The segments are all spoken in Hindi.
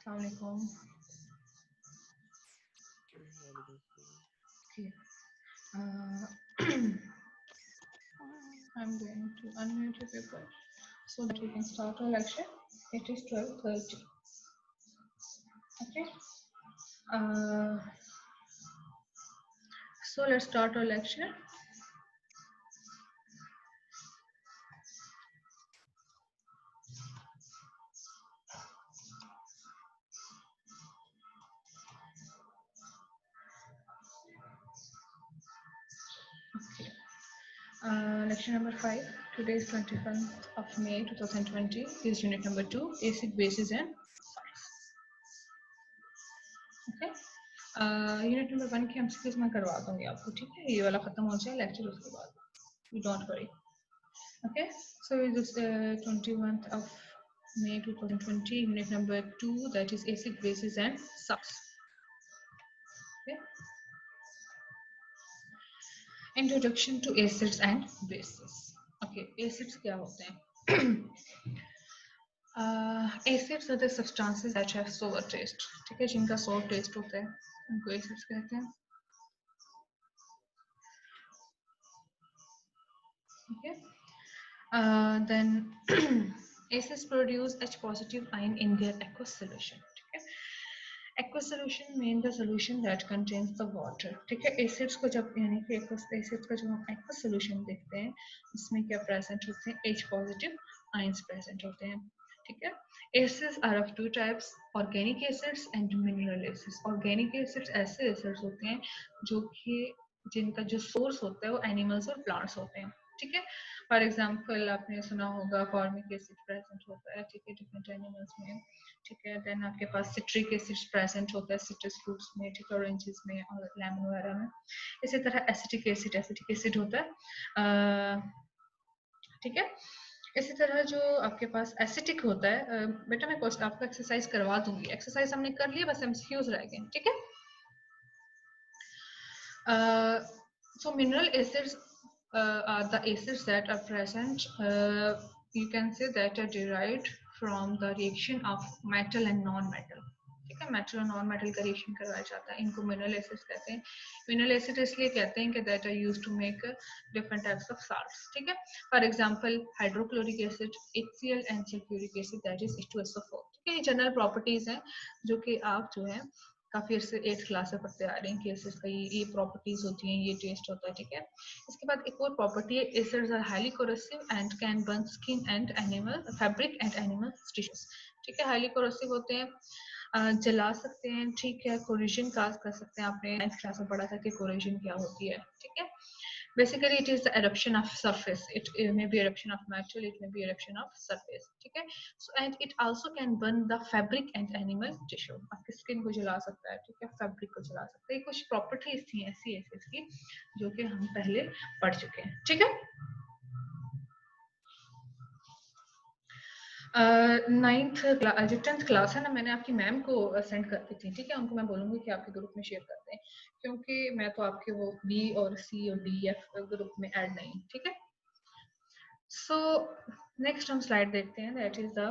Assalamualaikum. Okay. I'm going to unmute your paper so that we can start our lecture. It is 12:30. Okay. So let's start our lecture. Okay. Lecture number 5. Today is 21st of May 2020. This is unit number 2, acid bases and salts. Okay. Unit number 1 की एमसीक्यूज मैं करवा दूंगी आपको, ठीक है? ये वाला खत्म हो जाए लेक्चर, उसके बाद you don't worry. Okay, so this 21st of May 2020, unit number 2, that is acid bases and salts. Okay. Introduction to acids and bases. Okay, acids क्या होते हैं? Acids are the substances that have sour taste. ठीक है, जिनका sour taste होता है उनको acids कहते हैं. Okay. Then acids produce H positive ion in their aqueous solution. ठीक है, aqueous solution mean the solution that contains the water. ठीक है, acids को जब यानी कि acids का जब हम aqueous solution देखते हैं उसमें क्या present होते हैं? H positive ions present होते हैं. ठीक है, acids are of two types, organic acids and mineral acids. Organic acids ऐसे acids होते हैं जो कि जिनका जो source होता है वो animals और plants होते हैं. ठीक है, फॉर एग्जाम्पल आपने सुना होगा फॉर्मिक एसिड प्रेजेंट होता है, ठीक है, डिफरेंट एनिमल्स में. ठीक है, देन आपके पास सिट्रिक एसिड प्रेजेंट होता है सिट्रस फ्रूट्स में, ठीक है, ऑरेंजेस में और लेमन वगैरह में. इसी तरह एसिटिक एसिड होता है. ठीक है, इसी तरह जो आपके पास एसिटिक होता है, बेटा मैं आपको एक्सरसाइज करवा दूंगी. एक्सरसाइज हमने कर लिया, बस एमसीक्यूज रह गए. ठीक है, so mineral acids are the acids that are present, you can say that are derived from the reaction of metal and non-metal. ठीक है, मेटल और नॉन मेटल का रिएक्शन करवाया जाता है, इनको मिनरल एसिड्स कहते हैं. मिनरल एसिड इसलिए कहते हैं कि that are used to make different types of salts. ठीक है, for example hydrochloric acid, HCl and sulphuric acid, that is H2SO4. ठीक है, ये जनरल प्रॉपर्टीज हैं जो कि आप जो है काफी अर्से 8th क्लास से पढ़ते आ रहे हैं कि एसिड्स का ये प्रॉपर्टीज होती हैं, ये टेस्ट होता है. ठीक है, इसके बाद एक और प्रॉपर्टी है, acids are highly corrosive and can burn skin and animal fabric and animal tissues. ठीक है, हाईली कोरोसिव होते हैं, जला सकते हैं. ठीक है, कोरोजन काज कर सकते हैं. आपने 9th क्लास में पढ़ा था कि कोरोजन क्या होती है. ठीक है, basically it is the eruption of surface. It may be eruption of metal, it may be eruption of surface. ठीक है, so and it also can burn the fabric and animal tissue. आपकी स्किन को जला सकता है. ठीक है, फैब्रिक को जला सकता है. कुछ प्रॉपर्टीज थी ऐसी एसिड्स की जो कि हम पहले पढ़ चुके हैं. ठीक है, 9th जो 10th क्लास है ना, मैंने आपकी मैम को सेंड कर दी थी. ठीक है, उनको मैं बोलूंगी कि आपके ग्रुप में शेयर करते हैं, क्योंकि मैं तो आपके वो B और C और D F ग्रुप में ऐड नहीं. ठीक है, सो नेक्स्ट हम स्लाइड देखते हैं, that is the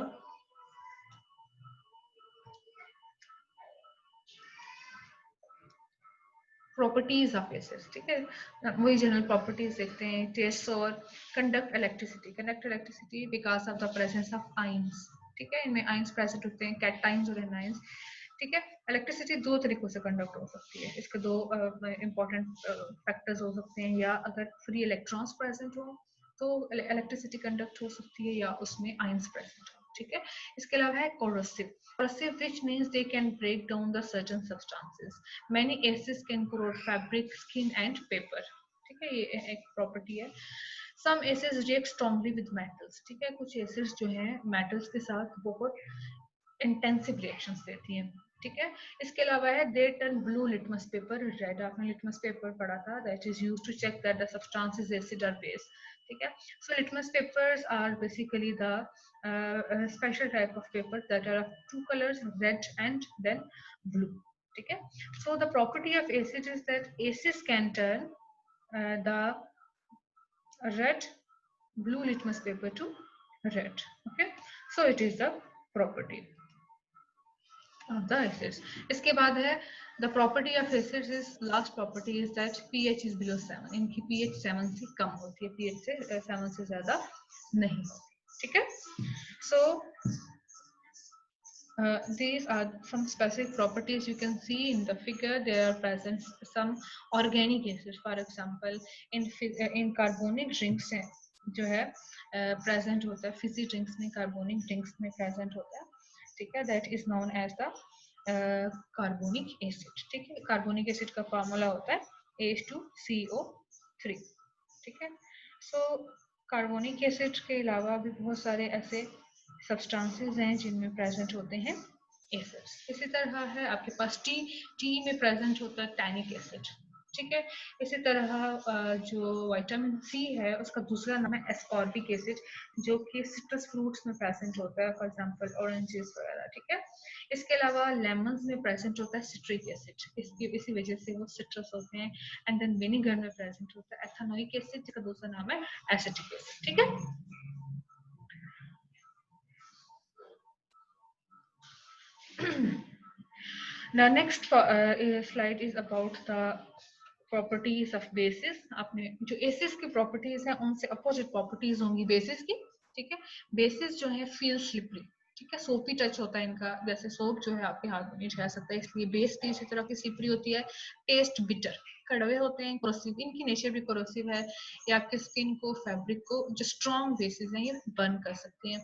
properties of acids. ठीक है, वही जनरल प्रॉपर्टीज देखते हैं. टेस्ट और conduct electricity because of the presence of ions. ठीक है, इनमें आयंस प्रेजेंट होते हैं, कैटायंस और एनायंस. ठीक है, इलेक्ट्रिसिटी दो तरीकों से कंडक्ट हो सकती है. इसके दो इंपॉर्टेंट फैक्टर्स हो सकते हैं, या अगर फ्री इलेक्ट्रॉन्स प्रेजेंट हो तो इलेक्ट्रिसिटी कंडक्ट हो सकती है, या उसमें आयंस प्रेजेंट हो. ठीक है, इसके अलावा है corrosive. Corrosive, which means they can break down the certain substances. Many acids can corrode fabric, skin and paper. ठीक है, ये एक प्रॉपर्टी है. Some acids react strongly with metals. ठीक है, कुछ acids जो हैं metals के साथ बहुत इंटेंसिव रिएक्शंस देती हैं. ठीक है, इसके अलावा है they turn blue litmus paper red. आपने लिटमस पेपर पढ़ा था, that is used to check that the substance is acid और बेस. ठीक है, so litmus papers are basically the special type of paper that are of two colors, red and then blue. ठीक है, so the property of acid is that acids can turn the red blue litmus paper to red. Okay, so it is the property. Of the acids. इसके बाद है the property of acids is, last property is that pH is below 7, इनकी पीएच 7 से कम होती है, पीएच से 7 से ज्यादा नहीं होती, ठीक है। सो these are some specific properties you can see in the figure. There are present some organic acids, for example in carbonic drinks जो है present होता है, fizzy drinks में, carbonic drinks में present होता है, ठीक है, that is known as the carbonic acid, ठीक है। carbonic acid का formula होता है H2CO3, ठीक है। so कार्बोनिक एसिड के अलावा भी बहुत सारे ऐसे सब्सटेंसेस हैं जिनमें प्रेजेंट होते हैं एसिड्स। इसी तरह है आपके पास टी में प्रेजेंट होता है टैनिक एसिड, ठीक है। इसी तरह जो विटामिन सी है उसका दूसरा नाम है एस्कॉर्बिक एसिड, जो कि सिट्रस फ्रूट्स में प्रेजेंट होता है, फॉर एग्जांपल ऑरेंजेस वगैरह, ठीक है। इसके अलावा लेमन्स में प्रेजेंट होता है सिट्रिक एसिड, इसी वजह से वो सिट्रस होते हैं। एंड देन विनेगर में प्रेजेंट होता है एथेनोइक एसिड, जिसका दूसरा नाम है एसिटिक एसिड, ठीक है। The next slide is about the properties of bases। आपने जो एसिड्स की प्रॉपर्टीज है उनसे अपोजिट प्रॉपर्टीज होंगी बेसिस की, ठीक है। बेसिस जो है फील स्लिपरी, ठीक है, सोपी टच होता है इनका, जैसे सोप जो है आपके हाथ में नहीं जा सकता, इसलिए बेस भी इसी तरह की स्लिपरी होती है। टेस्ट बिटर, कड़वे होते हैं, कोरोसिव, इनकी नेचर भी कोरोसिव है, ये आपके स्किन को, फैब्रिक को, जो स्ट्रॉन्ग बेसिस हैं ये बर्न कर सकते हैं।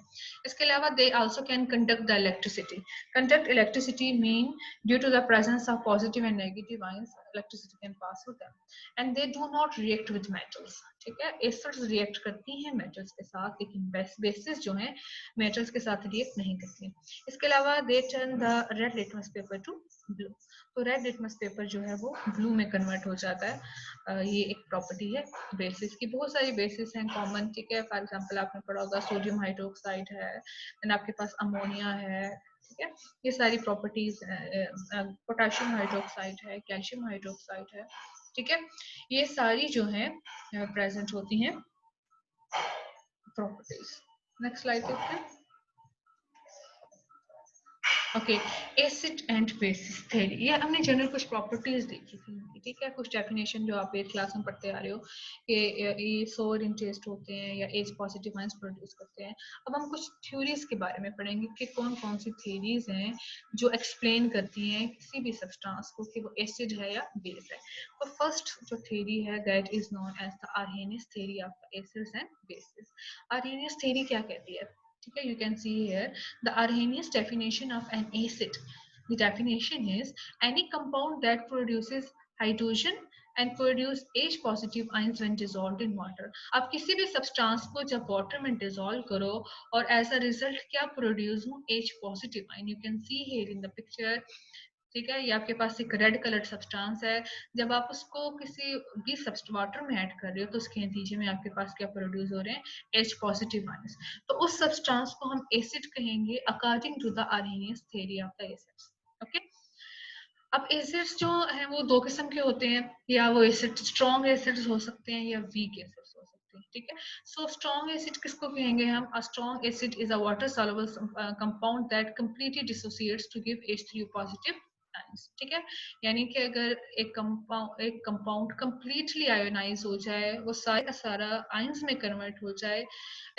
इसके अलावा they also can conduct the electricity. Conduct electricity mean due to the presence of positive and negative ions electricity can pass through them and they do not react with metals, ठीक है। एसिड्स रिएक्ट करती हैं मेटल्स के साथ, लेकिन बेसिस जो है मेटल्स के साथ रिएक्ट नहीं करती। इसके अलावा they turn the red litmus paper two blue, तो रेड लिटमस पेपर जो है वो ब्लू में कन्वर्ट हो जाता है। ये एक प्रॉपर्टी है बेसिस की। बहुत सारी बेसिस हैं कॉमन, ठीक है। फॉर एग्जांपल आपने पढ़ा होगा सोडियम हाइड्रोक्साइड है, देन आपके पास अमोनिया है, ठीक है। ये सारी प्रॉपर्टीज, पोटेशियम हाइड्रोक्साइड है, कैल्शियम हाइड्रोक्साइड है, ठीक है। ये सारी जो है प्रेजेंट होती हैं प्रॉपर्टीज। नेक्स्ट स्लाइड देखते हैं। Okay, acid and bases theory, ये हमने जनरल कुछ प्रॉपर्टीज देखी थी, ठीक है। कुछ डेफिनेशन जो आप 8th क्लास में पढ़ते आ रहे हो कि ये सोर इन टेस्ट होते हैं या एच पॉजिटिव आयंस प्रोड्यूस करते हैं। अब हम कुछ थ्योरीज के बारे में पढ़ेंगे कि कौन कौन सी थ्योरीज हैं जो एक्सप्लेन करती हैं किसी भी सब्सटेंस को कि वो एसिड है या बेस है। तो फर्स्ट जो थ्योरी है that is known as the Arrhenius theory of the acids and bases. Arrhenius theory क्या कहती है, ठीक है। You can see here the Arrhenius definition of an acid. The definition is any compound that produces hydrogen and produce H positive ions when dissolved in water. आप किसी भी सब्सटेंस को जब वाटर में डिसॉल्व करो और एज अ रिजल्ट क्या प्रोड्यूस हो, H positive ion. You can see here in the picture, ठीक है। ये आपके पास एक रेड कलर्ड सब्सटेंस है, जब आप उसको किसी भी वाटर में ऐड कर रहे हो तो उसके नतीजे में आपके पास क्या प्रोड्यूस हो रहे हैं, H पॉजिटिव आयंस। तो उस सब्सटेंस को हम एसिड कहेंगे according to the Arrhenius theory of the acids, okay. अब एसिड्स जो हैं वो दो किस्म के होते हैं, या वो एसिड स्ट्रॉन्ग एसिड्स हो सकते हैं या वीक एसिड्स हो सकते हैं, ठीक है। सो स्ट्रॉन्ग एसिड किसको कहेंगे हम, a strong acid is a water soluble compound that completely dissociates to give H3O positive ions, ठीक है। यानी कि अगर एक कंपाउंड कंप्लीटली आयोनाइज हो जाए, वो सारा का सारा आयंस में कन्वर्ट हो जाए,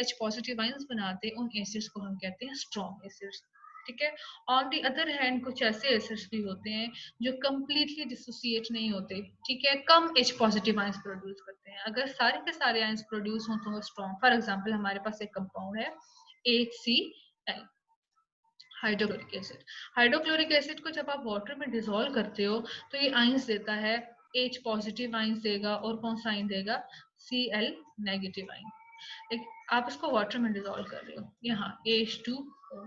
H पॉजिटिव आयंस बनाते हैं, उन एसिड्स को हम कहते हैं स्ट्रॉन्ग एसिड्स, ठीक है। ऑन दी अदर हैंड कुछ ऐसे एसिड्स भी होते हैं जो कंप्लीटली डिसोसिएट नहीं होते, ठीक है, कम H पॉजिटिव आयंस प्रोड्यूस करते हैं। अगर सारे के सारे आयंस प्रोड्यूस हो तो वो स्ट्रॉन्ग। फॉर एग्जांपल हमारे पास एक कंपाउंड है HCl, hydrochloric acid. Hydrochloric acid को जब आप वाटर में डिसॉल्व करते हो तो ये आयंस देता है, H पॉजिटिव आयंस देगा, और कौन सा आयन देगा, Cl नेगेटिव आयन। आप इसको वाटर में डिसॉल्व कर रहे हो, यहाँ H2O,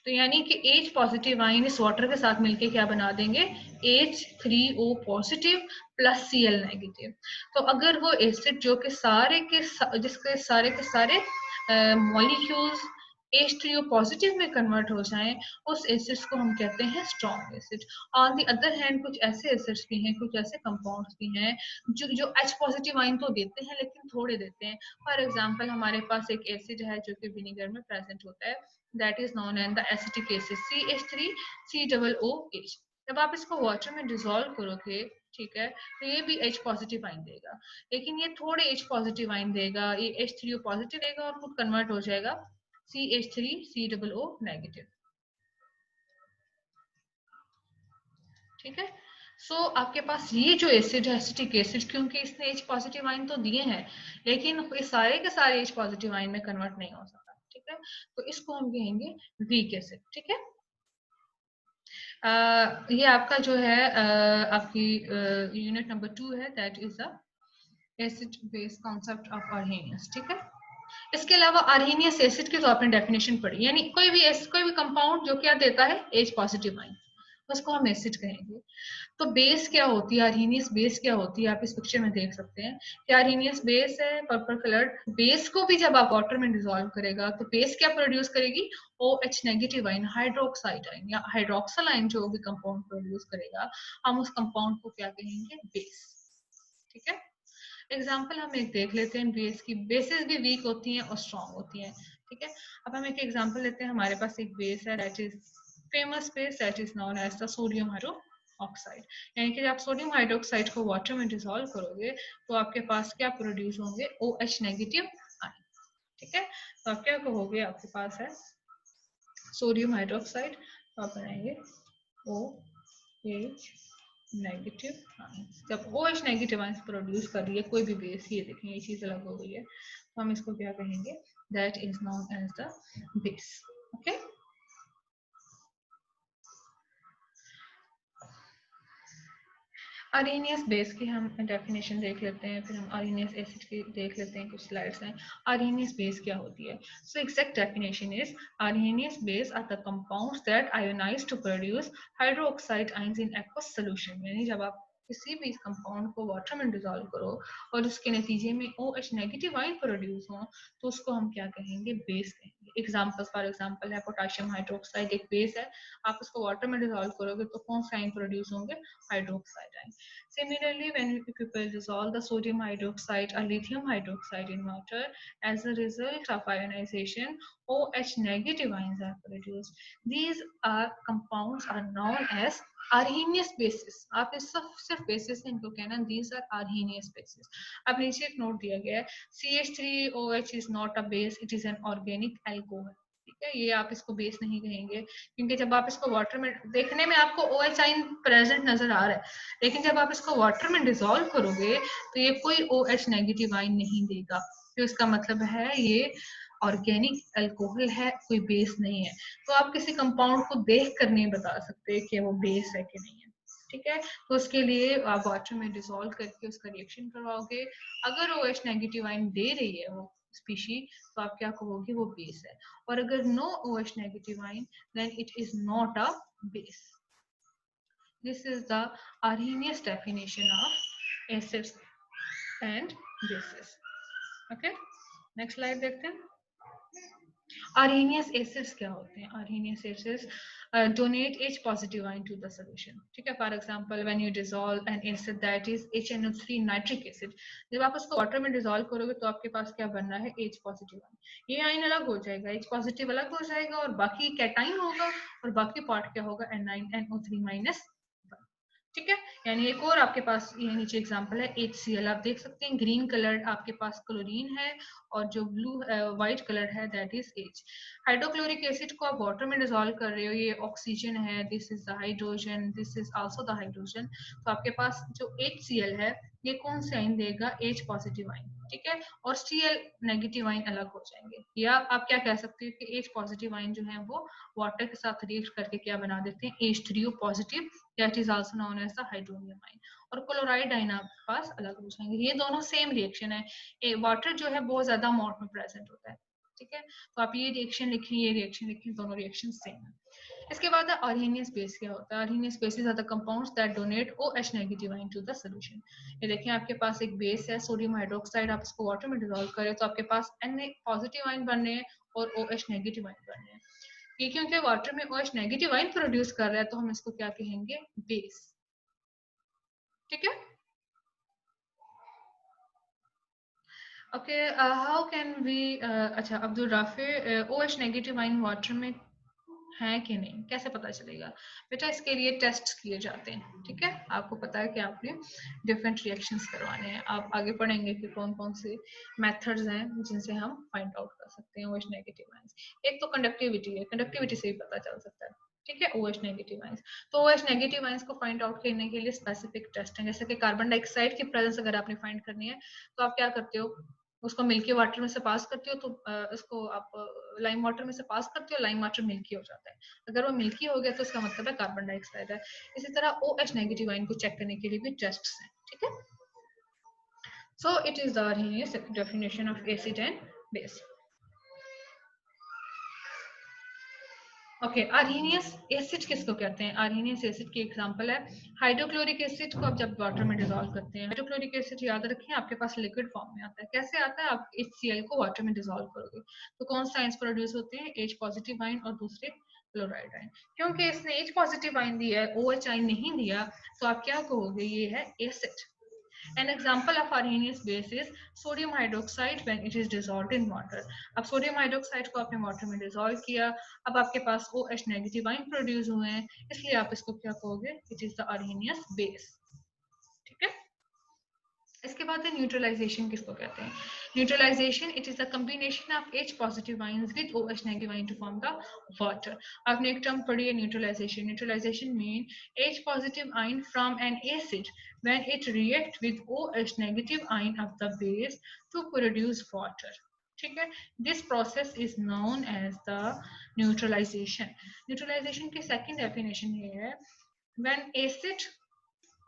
तो यानी कि H पॉजिटिव आयन इस वाटर के साथ मिलके क्या बना देंगे, H3O positive plus Cl negative. तो अगर वो एसिड जो कि जिसके सारे के सारे मॉलिक्यूल्स H3O पॉजिटिव में कन्वर्ट हो जाएं, उस एसिड्स को हम कहते हैं strong acid. On the other hand कुछ ऐसे एसिड्स भी हैं, कुछ ऐसे कंपाउंड्स भी हैं जो H पॉजिटिव आयन तो देते हैं लेकिन थोड़े देते हैं। फॉर एग्जांपल हमारे पास एक एसिड है जो कि विनेगर में प्रेजेंट होता है, that is known as the acetic acid CH3COOH। जब आप इसको वाटर में डिसॉल्व करोगे, ठीक है, तो ये भी H पॉजिटिव आइन देगा, लेकिन ये थोड़े H पॉजिटिव आइन देगा, ये H3O पॉजिटिव देगा और खुद कन्वर्ट हो जाएगा CH3COO नेगेटिव। ठीक है, सो आपके पास ये जो एसिड है एसिटिक एसिड, क्योंकि इसने H पॉजिटिव आइन तो दिए हैं, लेकिन ये सारे के सारे H पॉजिटिव आइन में कन्वर्ट नहीं हो सकता। ठीक है, तो इसको हम कहेंगे वीक एसिड। ठीक है, ये आपका जो है आपकी यूनिट नंबर 2 है, that is the acid base concept of Arrhenius. ठीक है, इसके अलावा आर्हेनियस एसिड की तो आपने डेफिनेशन पढ़ी, यानी कोई भी कंपाउंड जो क्या देता है H पॉजिटिव आइन, उसको हम एसिड कहेंगे। तो बेस क्या होती है, आर्हेनियस बेस क्या होती है, आप इस पिक्चर में देख सकते हैं कि आर्हेनियस बेस है पर्पल कलर्ड। बेस को भी जब आप वाटर में डिसॉल्व करेगा तो बेस क्या प्रोड्यूस करेगी, OH नेगेटिव आइन, हाइड्रोक्साइड आइन या हाइड्रोक्सल आइन, जो भी कंपाउंड प्रोड्यूस करेगा, हम उस कंपाउंड को क्या कहेंगे, बेस। ठीक है, एग्जाम्पल हम एक देख लेते हैं बेस की। बेसेस भी वीक होती हैं और स्ट्रॉन्ग होती हैं। ठीक है, अब हम एक एग्जाम्पल लेते हैं। हमारे पास एक बेस है, that is famous base, that is known as the sodium hydroxide. यानी कि जब आप सोडियम हाइड्रोक्साइड को वाटर में डिसॉल्व करोगे तो आपके पास क्या प्रोड्यूस होंगे, OH नेगेटिव आयन। ठीक है, तो आप क्या कहोगे, आपके पास है सोडियम हाइड्रोक्साइड, तो आप बनाएंगे OH नेगेटिव आयंस। जब OH नेगेटिव आयंस प्रोड्यूस कर रही है कोई भी बेस, ये देखें ये चीज अलग हो गई है, तो हम इसको क्या कहेंगे, that is known as the base. Okay, Arrhenius base की हम डेफिनेशन देख लेते हैं, फिर हम आर्हेनियस एसिड की देख लेते हैं, कुछ स्लाइड्स हैं। आर्हेनियस बेस क्या होती है, so exact definition is Arrhenius base are the compounds that ionize to produce hydroxide ions in aqueous solution. यानी जब आप किसी भी कंपाउंड को वाटर में डिसॉल्व करो और उसके नतीजे में OH नेगेटिव आयन प्रोड्यूस हो, तो उसको हम क्या कहेंगे, बेस कहेंगे। एग्जाम्पल फॉर एग्जाम्पल है पोटेशियम हाइड्रोक्साइड, एक बेस है, आप उसको वाटर में डिसॉल्व करोगे तो कौन सा आयन प्रोड्यूस होंगे, hydroxide ion. Similarly, when people dissolve the sodium hydroxide or lithium hydroxide in water, as a result of ionization, OH negative ions are produced. These are compounds are known as arrhenius bases. आप इस सिर्फ bases से इनको कहना, these are arrhenius bases. अब नीचे एक नोट दिया गया है, CH3OH is not a base, it is an organic alcohol. ठीक है, ये आप इसको बेस नहीं कहेंगे, क्योंकि जब आप इसको वाटर में, देखने में आपको OH आइन प्रेजेंट नजर आ रहा है, लेकिन जब आप इसको वाटर में डिसॉल्व करोगे तो ये कोई OH नेगेटिव आइन नहीं देगा, तो इसका मतलब है ये ऑर्गेनिक अल्कोहल है, कोई बेस नहीं है। तो आप किसी कंपाउंड को देख कर नहीं बता सकते कि वो बेस है कि नहीं है। ठीक है, तो उसके लिए आप वाटर में डिसॉल्व करके उसका रिएक्शन करवाओगे, अगर OH नेगेटिव आइन दे रही है वो स्पीशी, तो आप क्या कहोगे, वो बेस है। और अगर no OH negative ion, then it is not a base. This is the Arrhenius definition of acids and bases. Okay, next slide देखते हैं। Arrhenius acids क्या होते हैं, Arrhenius acids donate H positive ion to the solution. ठीक है, for example when you dissolve an acid that is HNO3 nitric acid, जब आप उसको वाटर में डिसॉल्व करोगे तो आपके पास क्या बनना है, H positive ion। ये आयन अलग हो जाएगा, H positive अलग हो जाएगा और बाकी कैटाइन होगा, और बाकी पार्ट क्या होगा, NO3 माइनस। ठीक है, यानी एक और आपके पास ये नीचे एग्जांपल है HCl, आप देख सकते हैं ग्रीन कलर आपके पास क्लोरीन है और जो ब्लू व्हाइट कलर है that is H। Hydrochloric acid को आप वाटर में डिसॉल्व कर रहे हो, ये ऑक्सीजन है, this is the hydrogen, this is also the hydrogen. तो आपके पास जो HCl है ये कौन सा आयन देगा, H पॉजिटिव आयन। ठीक है, और Cl नेगेटिव आयन अलग हो जाएंगे, या आप क्या कह सकते हो कि H पॉजिटिव आयन जो है वो वाटर के साथ रिएक्ट करके क्या बना देते हैं, H3O positive, that is also known as the hydronium ion. और क्लोराइड आयन आपके पास अलग हो जाएंगे। ये दोनों सेम रिएक्शन है, वाटर जो है बहुत ज्यादा अमाउंट में प्रेजेंट होता है। ठीक है, तो आप ये रिएक्शन लिखें, ये रिएक्शन लिखें, दोनों रिएक्शन सेम है। इसके बाद आर्हेनियस बेस क्या होता है, Arrhenius bases are the compounds that donate OH negative ion to the solution. ये देखिए आपके पास एक बेस है सोडियम हाइड्रोक्साइड, आप इसको वाटर में डिसॉल्व करें तो आपके पास Na पॉजिटिव आयन बनने हैं और OH नेगेटिव आयन बनने हैं। ये क्योंकि वाटर में OH नेगेटिव आयन प्रोड्यूस कर रहा है तो हम इसको क्या कहेंगे, बेस। ठीक है, ओके, हाउ कैन वी, अच्छा Abdul Rafi, OH negative ion water में है कि नहीं, कैसे पता चलेगा? बेटा इसके लिए टेस्ट किए जाते हैं, ठीक है। आपको पता है कि आपने डिफरेंट रिएक्शंस करवाने हैं, आप आगे पढ़ेंगे कि कौन कौन से मेथड्स हैं जिनसे हम फाइंड आउट कर सकते हैं OH नेगेटिव आयंस। एक तो कंडक्टिविटी है, कंडक्टिविटी से ही पता चल सकता है, ठीक है, OH नेगेटिव आयंस। तो OH नेगेटिव आयंस को फाइंड आउट करने के लिए स्पेसिफिक टेस्ट हैं, जैसे कि कार्बन डाइऑक्साइड की प्रेजेंस अगर आपने फाइंड करनी है तो आप क्या करते हो, उसको मिल्की वाटर में से पास करते हो, तो इसको आप लाइम वाटर में से पास करते हो, लाइम वाटर मिल्की हो जाता है। अगर वो मिल्की हो गया तो इसका मतलब है कार्बन डाइऑक्साइड है। इसी तरह OH नेगेटिव आयन को चेक करने के लिए भी टेस्ट हैं, ठीक है। So it is the definition of acid and base. Okay, Arrhenius acid किसको कहते हैं? अर्हीनियस एसिड की एग्जांपल है हाइड्रोक्लोरिक एसिड को आप जब वाटर में डिसॉल्व करते हैं, हाइड्रोक्लोरिक एसिड याद रखें आपके पास लिक्विड फॉर्म में आता है। कैसे आता है? आप HCl को वाटर में डिसॉल्व करोगे तो कौन सा आयंस प्रोड्यूस होते हैं? H पॉजिटिव आयन और दूसरे क्लोराइड आयन। क्योंकि इसने H पॉजिटिव आयन दिया है, OH आयन नहीं दिया, तो आप क्या कहोगे? ये है acid. An example of arrhenius base is sodium hydroxide when it is dissolved in water. अब सोडियम हाइड्रोक्साइड को आपने वाटर में डिसॉल्व किया, अब आपके पास OH नेगेटिव आयन प्रोड्यूस हुए हैं, इसलिए आप इसको क्या कहोगे? It is the Arrhenius base, ठीक है। इसके बाद है न्यूट्रलाइजेशन किसको कहते हैं? Neutralization it is the combination of H positive ions with OH negative ion to form the water. आपने एक टर्म पढ़ी है neutralization. Neutralization mean H positive ion from N acid when it react with OH negative ion of the base to produce water, ठीक है। This process is known as the neutralization. Neutralization की सेकंड डेफिनेशन ये है, when acid,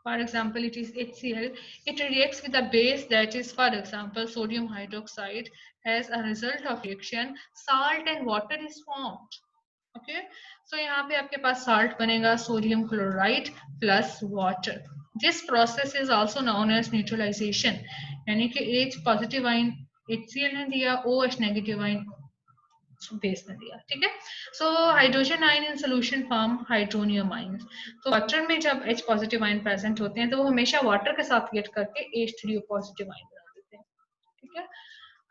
for example it is HCl, it reacts with a base that is, for example, sodium hydroxide, as a result of reaction salt and water is formed, okay। so यहाँ पे आपके पास salt बनेगा, sodium chloride plus water। this process is also known as neutralization, यानी कि H positive ion HCl ने दिया, OH negative ion बेस में दिया, ठीक है। So hydrogen ion in solution form hydronium ion. तो वाटर में जब H पॉजिटिव आयन प्रेजेंट होते हैं तो वो हमेशा वाटर के साथ रिएक्ट करके H3O पॉजिटिव आयन बना देते हैं, ठीक है।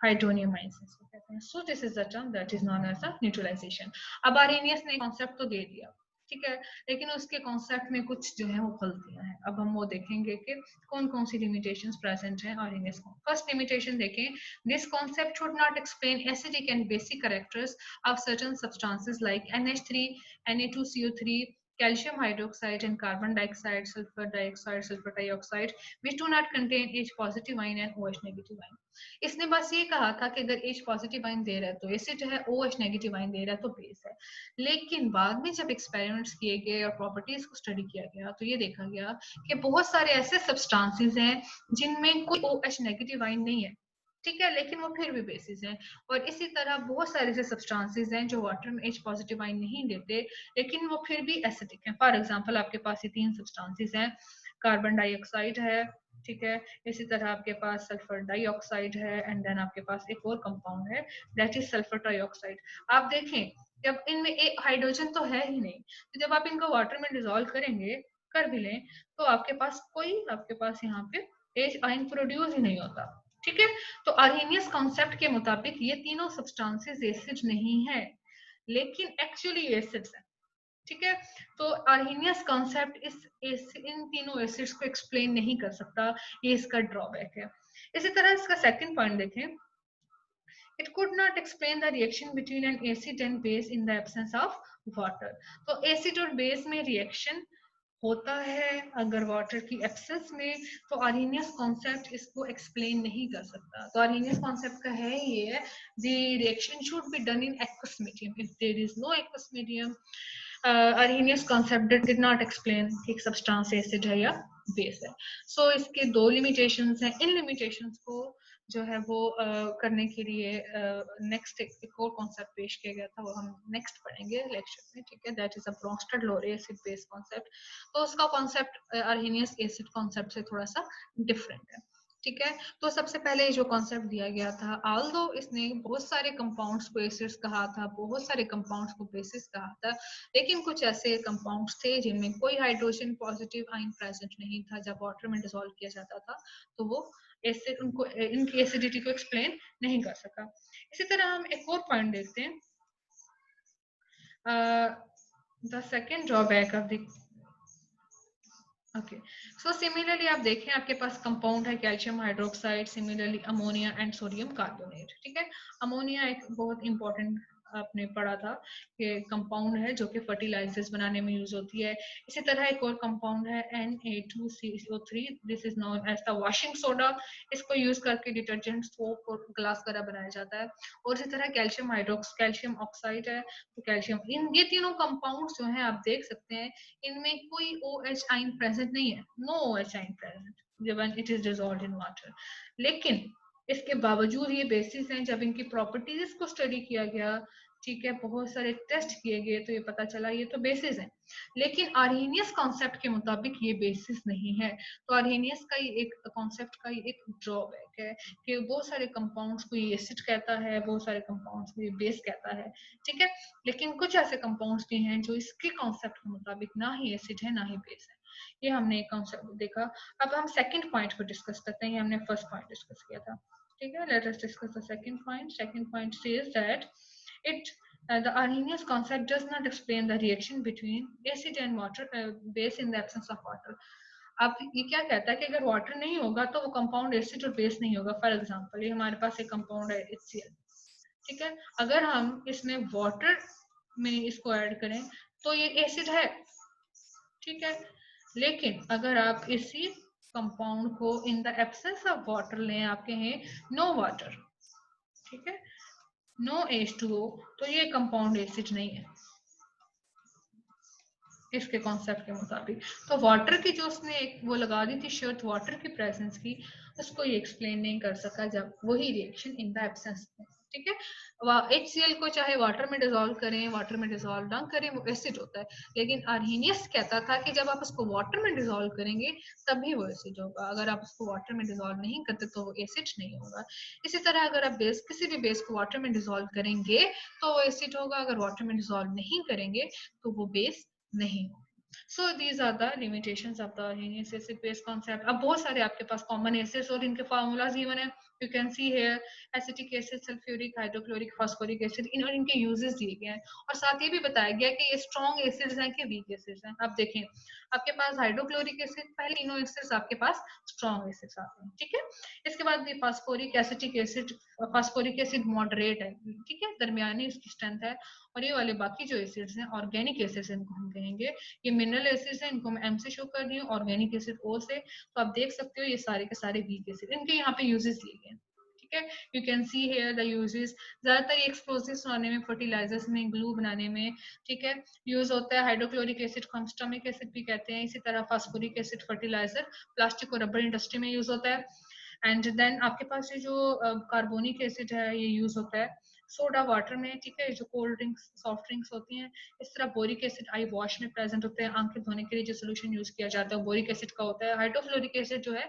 हाइड्रोनियम आयंस इसको कहते हैं। So this is the term that is known as the neutralization. अब आर्हेनियस ने कॉन्सेप्ट तो दे दिया, ठीक है, लेकिन उसके कॉन्सेप्ट में कुछ जो है वो गलतियां हैं। अब हम वो देखेंगे कि कौन कौन सी लिमिटेशंस प्रेजेंट हैं आर्हेनियस में। फर्स्ट लिमिटेशन देखें, this concept should not explain acidic and basic characters of certain substances like NH3, Na2CO3, calcium hydroxide and carbon dioxide, sulfur dioxide, sulfur dioxide, which do not contain H positive ion and OH negative ion। इसने बस ये कहा था कि अगर H पॉजिटिव आयन दे रहा है तो एसिड है, OH नेगेटिव आयन दे रहा है तो बेस है। लेकिन बाद में जब एक्सपेरिमेंट्स किए गए और प्रॉपर्टीज को स्टडी किया गया तो ये देखा गया कि बहुत सारे ऐसे सब्सटेंसेस हैं जिनमें कोई OH नेगेटिव आयन नहीं है, ठीक है, लेकिन वो फिर भी बेसिस हैं। और इसी तरह बहुत सारे ऐसे सब्सटेंसेस हैं जो वाटर में H पॉजिटिव आयन नहीं देते लेकिन वो फिर भी एसिडिक हैं। फॉर एग्जांपल आपके पास ये तीन सब्सटेंसेस हैं, कार्बन डाइऑक्साइड है, ठीक है, इसी तरह आपके पास सल्फर डाइऑक्साइड है, एंड देन आपके पास एक और कंपाउंड है दैट इज सल्फर ट्राइऑक्साइड। आप देखें जब इनमें एक हाइड्रोजन तो है ही नहीं, तो जब आप इनको वाटर में डिसॉल्व करेंगे, कर भी लें, तो आपके पास यहाँ पे H आयन प्रोड्यूस ही नहीं होता, ठीक है। तो अर्हेनियस कॉन्सेप्ट के मुताबिक ये तीनों सब्सटेंसेस एसिड नहीं है लेकिन एक्चुअली एसिड्स हैं, ठीक है। तो अर्हेनियस कॉन्सेप्ट इन तीनों एसिड्स को एक्सप्लेन नहीं कर सकता, ये इसका ड्रॉबैक है। इसी तरह इसका सेकंड पॉइंट देखें, it could not explain the reaction between N acid and base in the absence of water. तो एसिड और बेस में रिएक्शन होता है अगर वाटर की एब्सेंस में, तो अर्हेनियस कॉन्सेप्ट इसको एक्सप्लेन नहीं कर सकता। तो अर्हेनियस कॉन्सेप्ट का है ये, the reaction should be done in aqueous medium. If there is no aqueous medium, Arrhenius concept did not explain कि एक सब्सटेंस एसिड है या बेस है। सो इसके दो लिमिटेशंस हैं। इन लिमिटेशंस को जो है वो करने के लिए नेक्स्ट एक और कॉन्सेप्ट पेश किया गया था, वो हम नेक्स्ट पढ़ेंगे लेक्चर में, ठीक है, दैट इज अ ब्रोंस्टेड लोरे एसिड बेस कॉन्सेप्ट। तो उसका कॉन्सेप्ट अर्हेनियस एसिड कॉन्सेप्ट से थोड़ा सा डिफरेंट है, ठीक है। तो सबसे पहले जो कॉन्सेप्ट दिया गया था, ऑल्दो इसने बहुत सारे कंपाउंड्स को एसिड्स कहा था, बहुत सारे कंपाउंड्स को बेसिस कहा था, लेकिन कुछ ऐसे कंपाउंड्स थे जिनमें कोई हाइड्रोजन पॉजिटिव आयन प्रेजेंट नहीं था, जब वाटर में डिसॉल्व किया जाता था तो वो एसिड उनको इनकी एसिडिटी को एक्सप्लेन नहीं कर सका। इसी तरह हम एक और पॉइंट देखते हैं, the second drawback of the okay. So similarly आप देखें आपके पास कंपाउंड है calcium hydroxide, similarly ammonia and sodium carbonate, ठीक है। अमोनिया एक बहुत इंपॉर्टेंट आपने पढ़ा था कि कंपाउंड है जो कि फर्टिलाइजर्स बनाने में यूज होती है। इसी तरह एक और कंपाउंड है Na2CO3, this is known as the washing soda. इसको यूज करके डिटर्जेंट, सोप और ग्लास वगैरह बनाया जाता है। और इसी तरह कैल्शियम हाइड्रोक्स कैल्शियम ऑक्साइड है, तो कैल्शियम, इन ये तीनों कंपाउंड्स जो है आप देख सकते हैं इनमें कोई OH आइन प्रेजेंट नहीं है, नो OH आइन present when it is dissolved in water। लेकिन इसके बावजूद ये बेसिस हैं, जब इनकी प्रॉपर्टीज को स्टडी किया गया, ठीक है, बहुत सारे टेस्ट किए गए, तो ये पता चला ये तो बेसिस है। लेकिन आर्हेनियस कॉन्सेप्ट के मुताबिक ये बेसिस नहीं है। तो आर्हेनियस का ही एक कॉन्सेप्ट का ही एक ड्रॉबैक है कि बहुत सारे कंपाउंड्स को ये एसिड कहता है, बहुत सारे कंपाउंड्स को ये बेस कहता है, ठीक है। लेकिन कुछ ऐसे कंपाउंड्स भी हैं जो इसके कॉन्सेप्ट के मुताबिक ना ही एसिड है ना ही बेस है। ये हमने एक कॉन्सेप्ट देखा। अब हम सेकंड पॉइंट को डिस्कस करते हैं, ये हमने फर्स्ट पॉइंट डिस्कस किया था, ठीक है। Let us discuss the second point. Second point says that it the Arrhenius concept does not explain the reaction between acid and water, base in the absence of water। अब ये क्या कहता है कि अगर वाटर नहीं होगा तो वो कंपाउंड एसिड और बेस नहीं होगा। फॉर एग्जांपल ये हमारे पास एक कंपाउंड है HCl, ठीक है। अगर हम इसमें वाटर में इसको ऐड करें तो ये एसिड है, ठीक है। लेकिन अगर आप इसी कंपाउंड को in the absence of water लें, आपके हैं नो वाटर, ठीक है, नो H2O, तो ये कंपाउंड एसिड नहीं है इसके कॉन्सेप्ट के मुताबिक। तो वाटर की जो उसने एक वो लगा दी थी शर्त वाटर की प्रेजेंस की, उसको ये एक्सप्लेन नहीं कर सका जब वही रिएक्शन इन द एब्सेंस में, ठीक है। HCl को चाहे वाटर में डिजोल्व करें, वाटर में डिजोल्व ना करें, वो एसिड होता है। लेकिन आर्हेनियस कहता था कि जब आप उसको वाटर में डिजोल्व करेंगे तभी वो एसिड होगा, अगर आप उसको वाटर में डिजोल्व नहीं करते तो वो एसिड नहीं होगा। इसी तरह अगर आप बेस किसी भी बेस को वाटर में डिजोल्व करेंगे तो वो एसिड होगा, अगर वाटर में डिजोल्व नहीं करेंगे तो वो बेस नहीं। So these are the limitations of the Arrhenius acid base concept। अब बहुत सारे आपके पास कॉमन एसिड्स और इनके फार्मूलाज गिवन है, you can see here acetic acid, sulphuric, hydrochloric, phosphoric acid, इन और इनके यूजेस दिए गए हैं। और साथ ये भी बताया गया कि ये स्ट्रॉन्ग एसिड्स हैं कि वीक एसिड्स हैं। अब देखें आपके पास हाइड्रोक्लोरिक एसिड, पहले तीनों एसिड्स आपके पास स्ट्रॉन्ग एसिड्स आते हैं, ठीक है। इसके बाद भी phosphoric acetic acid, phosphoric acid moderate है, ठीक है, दरमियानी उसकी स्ट्रेंथ है। और ये वाले बाकी जो एसिड्स हैं ऑर्गेनिक एसिड्स इनको हम कहेंगे। ये मिनरल एसिड्स हैं, इनको मैं M से शो कर रही हूँ, ऑर्गेनिक एसिड O से। तो आप देख सकते हो ये सारे के सारे वीक एसिड, इनके यहाँ पे यूजेस लिए गए, ठीक है। You can see here the uses. ज्यादातर एक्सप्लोसिव्स बनाने में, फर्टिलाइजर्स में, ग्लू बनाने में, ठीक है, यूज होता है। हाइड्रोक्लोरिक एसिड को हम स्टमिक एसिड भी कहते हैं। इसी तरह फास्फोरिक एसिड फर्टिलाइजर, प्लास्टिक और रबर इंडस्ट्री में यूज होता है। एंड देन आपके पास ये जो कार्बोनिक एसिड है ये यूज होता है सोडा वाटर में, ठीक है, जो कोल्ड ड्रिंक्स, सॉफ्ट ड्रिंक्स होती हैं। इस तरह बोरिक एसिड आई वॉश में प्रेजेंट होते हैं, आंखें धोने के लिए जो सोल्यूशन यूज किया जाता है बोरिक एसिड का होता है। हाइड्रोफ्लोरिक एसिड जो है